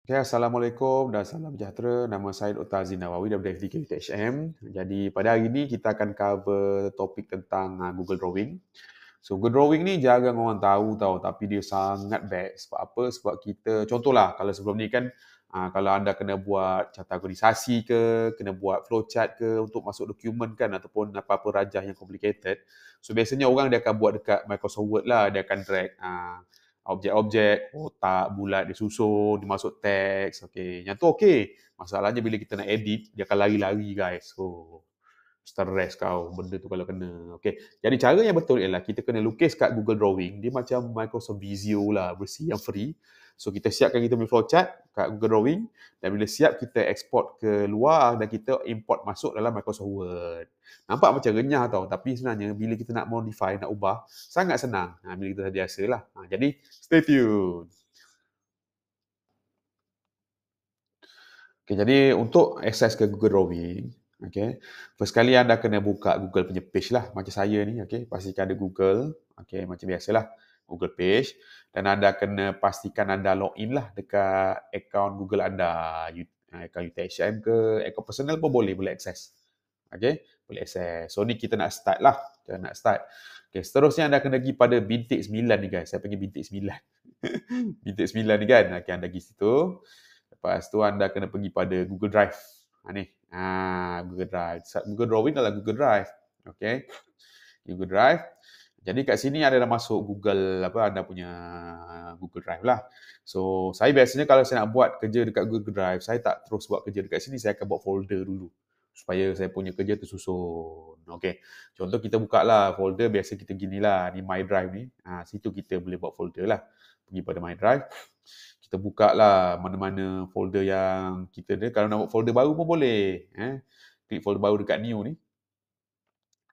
Okay, Assalamualaikum dan salam sejahtera. Nama saya Dr. Azin Nawawi daripada FDK UTHM. Jadi pada hari ini kita akan cover topik tentang Google Drawing. So Google Drawing ni jarang orang tahu tapi dia sangat best. Sebab apa? Sebab kita, contohlah kalau sebelum ni kan kalau anda kena buat carta organisasi ke, kena buat flowchart ke untuk masuk dokumen kan ataupun apa-apa rajah yang complicated. So biasanya orang dia akan buat dekat Microsoft Word lah, dia akan drag objek-objek, kotak, bulat dia susun, dia masuk teks, okey. Yang tu okey. Masalahnya bila kita nak edit, dia akan lari-lari guys. So, stres kau benda tu kalau kena. Okey. Jadi cara yang betul ialah kita kena lukis kat Google Drawing. Dia macam Microsoft Visio lah, versi yang free. So kita siapkan kita punya flowchart kat Google Drawing dan bila siap kita export ke luar dan kita import masuk dalam Microsoft Word. Nampak macam renyah tapi sebenarnya bila kita nak modify, nak ubah, sangat senang. Bila kita dah biasa lah. Jadi stay tune. Okay, jadi untuk akses ke Google Drawing, okay, first kali anda kena buka Google punya page lah. Macam saya ni, okay, pastikan ada Google, okay, macam biasalah, Google page. Dan anda kena pastikan anda login lah dekat akaun Google anda. Akaun UTHM ke, akaun personal pun boleh akses. Okay, boleh akses. So ni kita nak start lah. Kita nak start. Okay, seterusnya anda kena pergi pada bintik 9 ni guys. Saya panggil bintik 9. Bintik 9 ni kan. Okay, anda pergi situ. Lepas tu anda kena pergi pada Google Drive. Ni. Google Drive. Google Drawing adalah Google Drive. Okay. Google Drive. Jadi kat sini ada dah masuk Google anda punya Google Drive lah. So saya biasanya kalau saya nak buat kerja dekat Google Drive, saya tak terus buat kerja dekat sini, saya akan buat folder dulu supaya saya punya kerja tersusun. Okay. Contoh kita buka lah folder biasa kita ginilah, ni My Drive ni. Situ kita boleh buat folder lah. Pergi pada My Drive. Kita buka lah mana-mana folder yang kita ada. Kalau nak buat folder baru pun boleh. Klik folder baru dekat new ni.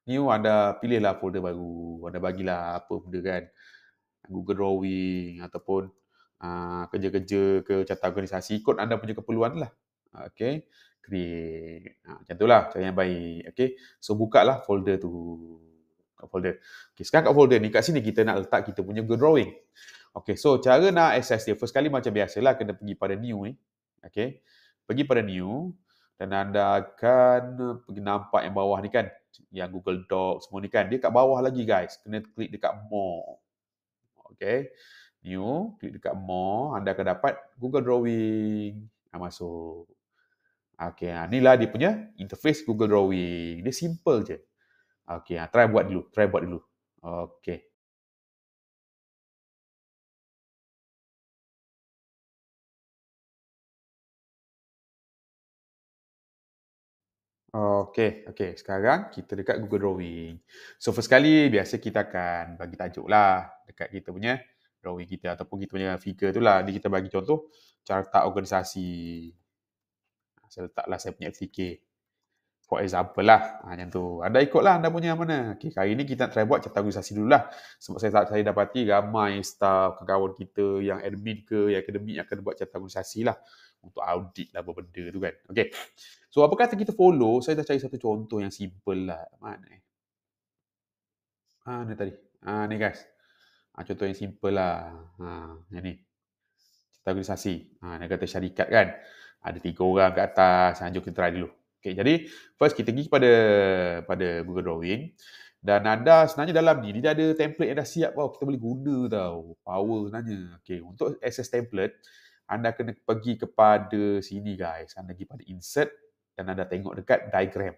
New anda pilihlah folder baru. Anda bagilah apa benda kan. Google Drawing ataupun kerja-kerja ke carta organisasi. Ikut anda punya keperluan lah. Okay. Create. Macam tu lah cara yang baik. Okay. So buka lah folder tu. Folder. Okay, sekarang kat folder ni, kat sini kita nak letak kita punya Google Drawing. Okay, so cara nak access dia, first kali macam biasalah, kena pergi pada new ni. Okay, pergi pada new, dan anda akan pergi nampak yang bawah ni kan, yang Google Docs semua ni kan, dia kat bawah lagi guys, kena klik dekat more. Okay, new, klik dekat more, anda akan dapat Google Drawing. Masuk. Okay, inilah dia punya interface Google Drawing. Dia simple je. Okay, try buat dulu. Okay. Okay. Sekarang kita dekat Google Drawing. So first kali biasa kita akan bagi tajuk lah dekat kita punya drawing kita ataupun kita punya figure tu lah. Ni kita bagi contoh carta organisasi. Saya letaklah saya punya FTK. For example lah. Macam tu. Anda ikutlah anda punya mana. Okay, kali ni kita nak try buat carta organisasi dulu lah. Sebab saya dapati ramai staff, kawan kita yang admin ke, yang akademik yang akan buat carta organisasi lah. Untuk audit lah benda tu kan. Okay. So apa kata kita follow, saya dah cari satu contoh yang simple lah. Mana ni tadi. Ni guys. Contoh yang simple lah. Yang ni. Carta organisasi. Dia kata syarikat kan. Ada 3 orang kat atas. Jom kita try dulu. Okay, jadi first kita pergi pada Google Drawing. Dan anda sebenarnya dalam ni, dia ada template yang dah siap kita boleh guna Power sebenarnya. Okay, untuk access template, anda kena pergi kepada sini guys. Anda pergi pada insert dan anda tengok dekat diagram.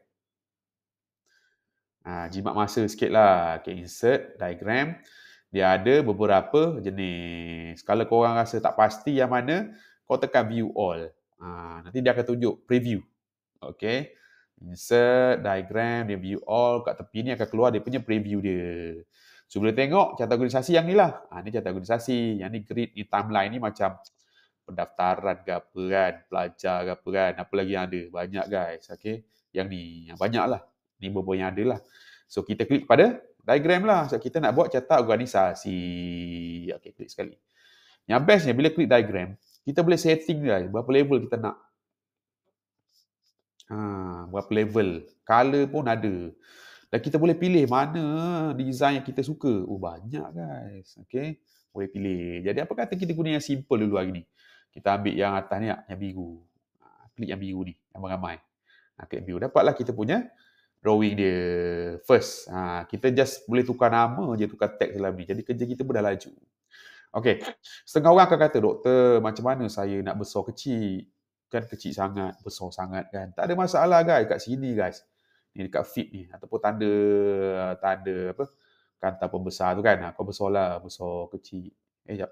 Jimat masa sikit lah. Okay, insert, diagram. Dia ada beberapa jenis. Kalau korang rasa tak pasti yang mana, kau tekan view all. Nanti dia akan tunjuk preview. Okay. Insert, diagram, dia view all. Kat tepi ni akan keluar dia punya preview dia. So, boleh tengok carta organisasi yang ni lah. Ni carta organisasi. Yang ni grid, ni timeline ni macam pendaftaran ke apa kan. Pelajar ke apa kan. Apa lagi yang ada. Banyak guys. Okay. Yang ni. Yang banyak lah. Ni beberapa yang ada lah. So, kita klik pada diagram lah. So, kita nak buat carta organisasi. Okay, klik sekali. Yang bestnya, bila klik diagram, kita boleh setting guys. Berapa level kita nak. Berapa level. Color pun ada. Dan kita boleh pilih mana design yang kita suka. Banyak guys. Okay. Boleh pilih. Jadi apa kata kita guna yang simple dulu hari ni. Kita ambil yang atas ni, yang biru. Klik yang biru ni, yang ramai. Klik biru. Dapatlah kita punya drawing dia. First, kita just boleh tukar nama je, tukar teks dalam ni. Jadi kerja kita pun dah laju. Okey, setengah orang akan kata, doktor, macam mana saya nak besar kecil? Kan kecil sangat, besar sangat kan. Tak ada masalah guys, kat sini guys. Ni dekat fit ni, ataupun tanda apa? Kanta pembesar tu kan. Kau besarlah, besar kecil. Jap.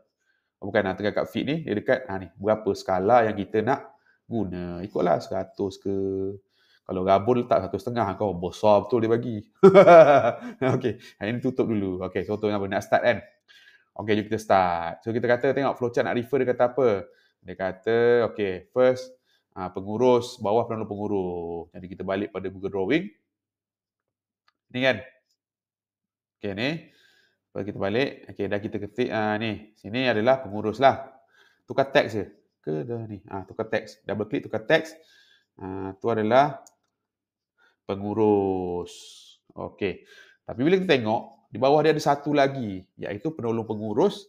Bukan, tengah kat fit ni, dia dekat, ni, berapa skala yang kita nak guna. Ikutlah 100 ke. Kalau rabun letak 1,5 kau, besar betul dia bagi. Okey, ini tutup dulu. Okey, contohnya apa? Nak start kan? Okey, jom kita start. So, kita kata, tengok flowchart nak refer dia kata apa. Dia kata, okey, first, pengurus, bawah penolong pengurus. Jadi, kita balik pada Google Drawing. Ni kan? Okey, ni. Kalau kita balik, okey, dah kita ketik, ni. Sini adalah pengurus lah. Tukar teks je. Ke dah ni? Tukar teks. Double klik, tukar teks. Tu adalah pengurus. Okey. Tapi bila kita tengok, di bawah dia ada satu lagi, iaitu penolong pengurus.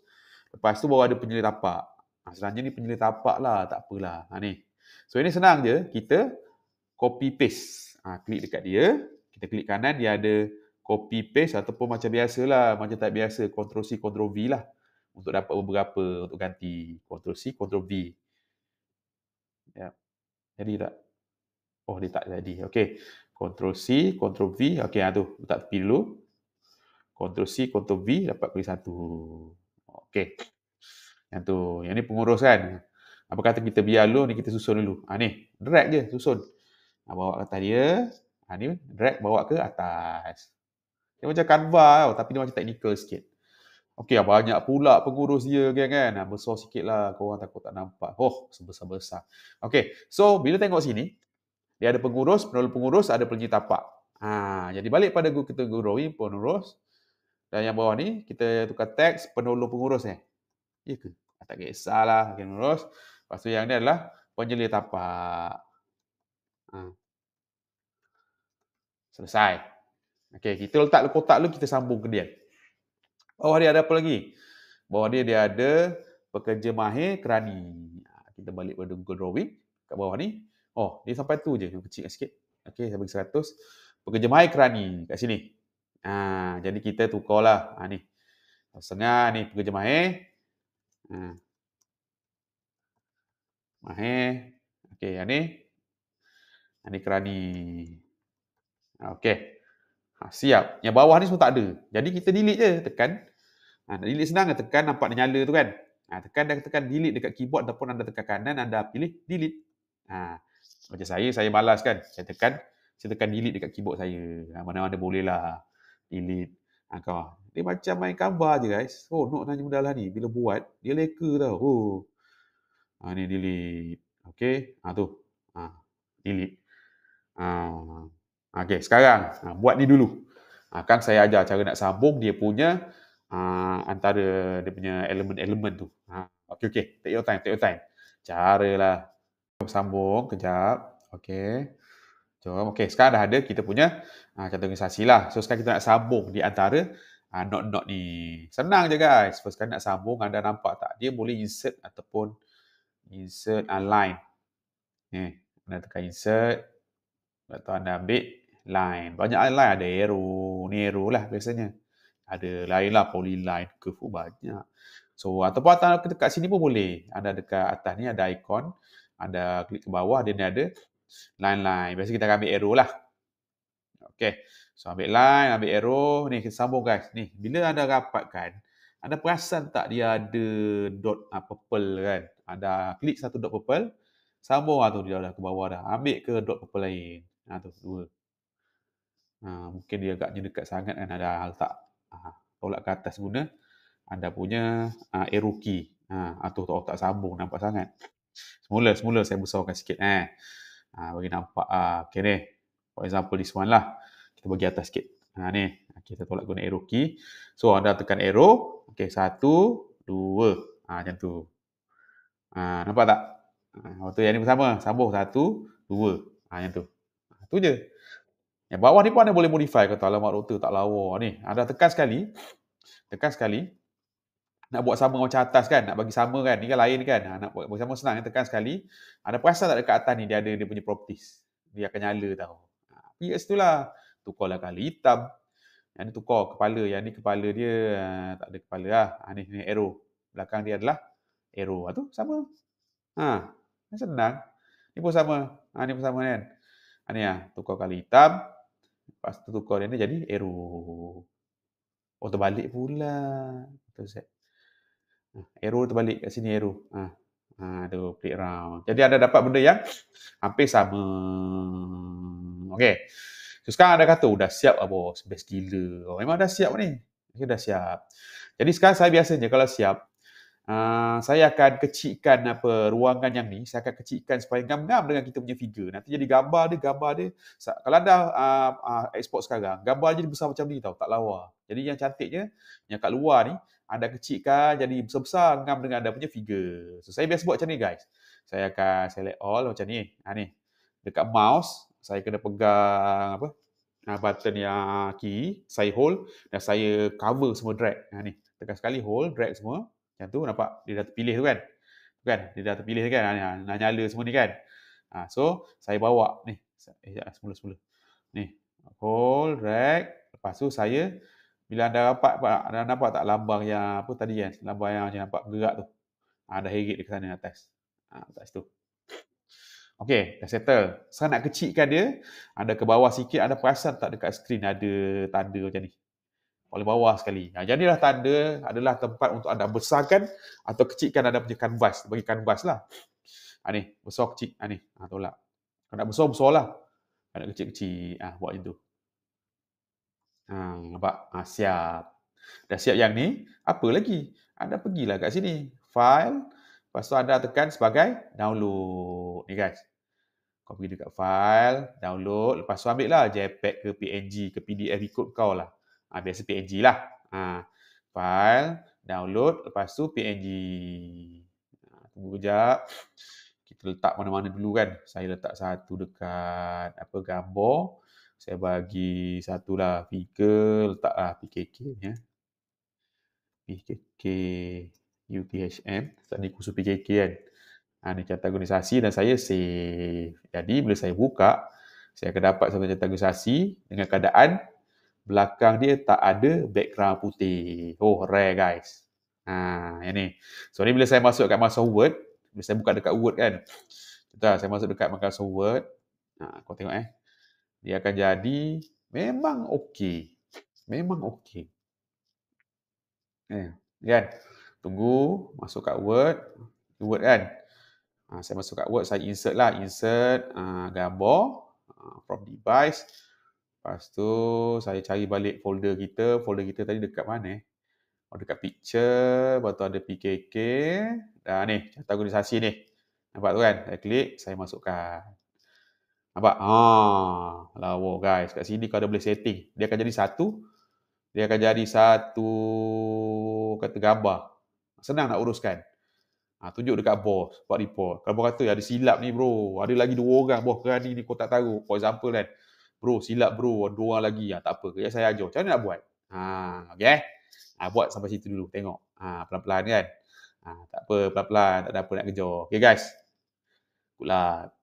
Lepas tu bawah ada penyelih tapak. Sebenarnya ni penyelih tapak lah, tak apalah. Ni. So ini senang je, kita copy paste. Klik dekat dia, kita klik kanan, dia ada copy paste ataupun macam biasalah, macam tak biasa, Ctrl C, Ctrl V lah. Untuk dapat beberapa, untuk ganti. Ctrl C, Ctrl V. Ya. Jadi tak? Oh, dia tak jadi. Okey. Ctrl C, Ctrl V. Okey, tu. Letak tepi dulu. Ctrl C, Ctrl V. Dapat pilih satu. Okey. Yang tu. Yang ni pengurus kan? Apa kata kita biar dulu, ni kita susun dulu. Ni. Drag je, susun. Bawa ke atas dia. Ni. Drag, bawa ke atas. Dia macam Canva tau, tapi dia macam technical sikit. Okey, banyak pula pengurus dia kan. Besar sikit lah. Korang takut tak nampak. Oh, sebesar-besar. Okey. So, bila tengok sini, dia ada pengurus, penolong pengurus, ada penyelih tapak. Jadi balik pada kita Drawing, pengurus. Dan yang bawah ni, kita tukar teks penolong pengurus Ya ke? Tak kisahlah, pengurus. Lepas tu yang ni adalah penyelih tapak. Selesai. Okey, kita letak kotak dulu, kita sambung ke dia. Bawah dia ada apa lagi? Bawah dia ada pekerja mahir kerani. Kita balik pada Google Drawing. Kat bawah ni. Oh, dia sampai tu je. Kecil sikit. Okey, saya bagi 100. Pekerja mahir kerani. Kat sini. Jadi kita tukarlah. Ni. Setengah ni pekerja mahir. Mahir. Okey, yang ni. Yang ni kerani. Okey. Siap. Yang bawah ni semua tak ada. Jadi kita delete je. Tekan. Nak delete senang kan? Tekan, nampak dia nyala tu kan? Tekan delete dekat keyboard ataupun anda tekan kanan, anda pilih delete. Macam saya malas kan? Saya tekan delete dekat keyboard saya. Mana-mana boleh lah. Delete. Dia macam main Canva je guys. Oh, Nok tanya mudah lah ni. Bila buat, dia leka tau. Oh. Ni delete. Okey. Tu. Delete. Okey, sekarang buat ni dulu. Kan saya ajar cara nak sambung dia punya antara dia punya elemen-elemen tu. Okey. Take your time. Caralah. Sambung kejap. Okey. Jom. Okey, sekarang dah ada kita punya kategorisasi lah. So sekarang kita nak sambung di antara not ni. Senang je guys. First kali nak sambung, anda nampak tak? Dia boleh insert ataupun insert line. Ni, anda tekan insert. Lepas tu anda ambil line. Banyak line, ada arrow. Ni arrow lah biasanya. Ada lain lah, polyline, curve banyak. So, ataupun dekat sini pun boleh. Anda dekat atas ni ada ikon. Anda klik ke bawah, dia ni ada line-line. Biasa kita akan ambil arrow lah. Okay. So, ambil line, ambil arrow. Ni, kita sambung guys. Ni, bila anda rapatkan, anda perasan tak dia ada dot purple kan? Anda klik satu dot purple. Sambung lah tu, dia dah ke bawah dah. Ambil ke dot purple lain. Tu, dua. Mungkin dia agaknya dekat sangat kan. Ada letak tolak ke atas guna anda punya arrow key. Tu tak sambung, nampak sangat. Semula saya besarkan sikit. Bagi nampak. Okay ni. For example this one lah. Kita bagi atas sikit. Ni. Kita tolak guna arrow key. So anda tekan arrow. Okay, 1, 2. Macam tu. Nampak tak? Waktu yang ni bersama. Sambung 1, 2. Macam tu. Tu je. Yang bawah ni pun anda boleh modify. Kata alamak doktor tak lawa. Ni. Anda tekan sekali. nak buat sama macam atas kan, nak bagi sama kan, ni kan lain kan. Nak buat bagi sama senang, tekan sekali. Ada perasan tak dekat atas ni dia ada dia punya properties. Dia akan nyala tau. Pergi kat situ lah. Tukarlah kali hitam. Yang ni tukar kepala, yang ni kepala dia tak ada kepala lah. Ni arrow. Belakang dia adalah arrow. Tu sama. Senang. Ni pun sama. Ni pun sama kan. Ni tukar kali hitam. Lepas tu tukar dia ni jadi arrow. Oh, terbalik pula. Betul, Zat. Arrow terbalik kat sini arrow. Tu flip round. Jadi anda dapat benda yang hampir sama. Okey. So sekarang anda kata dah siap lah bos. Best gila. Memang dah siap ni. Okay, dah siap. Jadi sekarang saya biasanya kalau siap, saya akan kecilkan ruangan yang ni. Saya akan kecilkan supaya ngam-ngam dengan kita punya figure. Nanti jadi gambar dia. Kalau anda export sekarang, gambar jadi besar macam ni tau. Tak lawa. Jadi yang cantiknya, yang kat luar ni, anda kecilkan jadi besar-besar ngam dengan anda punya figure. So saya biasa buat macam ni guys. Saya akan select all macam ni. Ni. Dekat mouse, saya kena pegang button yang key, saya hold dan saya cover semua drag. Ni. Tekan sekali hold, drag semua. Macam tu nampak dia dah terpilih tu kan. Dia dah terpilih kan. Dah nyala semua ni kan. So saya bawa ni. Semula-semula. Ni. Hold, drag. Lepas tu saya bila anda nampak tak lambang yang apa tadi kan, lambang yang macam nampak gerak tu. Dah heret dekat sana atas. Atas tu. Okey, dah settle. Saya nak kecilkan dia. Anda ke bawah sikit, anda perasan tak dekat skrin ada tanda macam ni. Paling bawah sekali. Jadilah tanda adalah tempat untuk anda besarkan atau kecilkan anda punya kanvas. Bagi kanvas lah. Ni, besar kecil. Ni, tolak. Kalau nak besar, besar lah. Kalau nak kecil-kecil, buat macam tu. Nampak? Siap. Dah siap yang ni, apa lagi? Anda pergilah kat sini. File. Lepas tu anda tekan sebagai download. Ni guys. Kau pergi dekat file, download. Lepas tu ambil lah JPEG ke PNG ke PDF ikut kau lah. Biasa PNG lah. File, download. Lepas tu PNG. Tunggu kejap. Kita letak mana-mana dulu kan. Saya letak satu dekat gambar. Saya bagi satu lah figure. Letaklah PKK ni. PKK UTHM. Tadi khusus PKK kan. Ni kategorisasi dan saya save. Jadi bila saya buka, saya akan dapat satu kategorisasi dengan keadaan belakang dia tak ada background putih. Oh, rare guys. Yang ni. So ni bila saya masuk kat Microsoft Word, bila saya buka dekat Word kan. Saya masuk dekat Microsoft Word. Kau tengok dia akan jadi memang okey. Memang okey. Kan? Tunggu masuk kat Word. Word kan? Saya masuk kat Word, saya insert lah. Insert gambar from device. Lepas tu saya cari balik folder kita. Folder kita tadi dekat mana? Dekat picture. Lepas tu ada PKK. Dan ni, kategorisasi ni. Nampak tu kan? Saya klik, saya masukkan. Nampak? Lawa guys. Kat sini kau ada boleh setting. Dia akan jadi satu. Dia akan jadi satu kata gambar. Senang nak uruskan. Tunjuk dekat bos, buat report. Kalau bos kata ada silap ni bro, ada lagi 2 orang bos kerani ni kau tak tahu. For example kan, bro silap bro, 2 orang lagi. Tak apa, kejap saya ajar. Macam mana nak buat? Okay. Buat sampai situ dulu, tengok. Pelan-pelan kan. Tak apa, pelan-pelan, tak ada apa nak kejar. Okay guys. Good luck.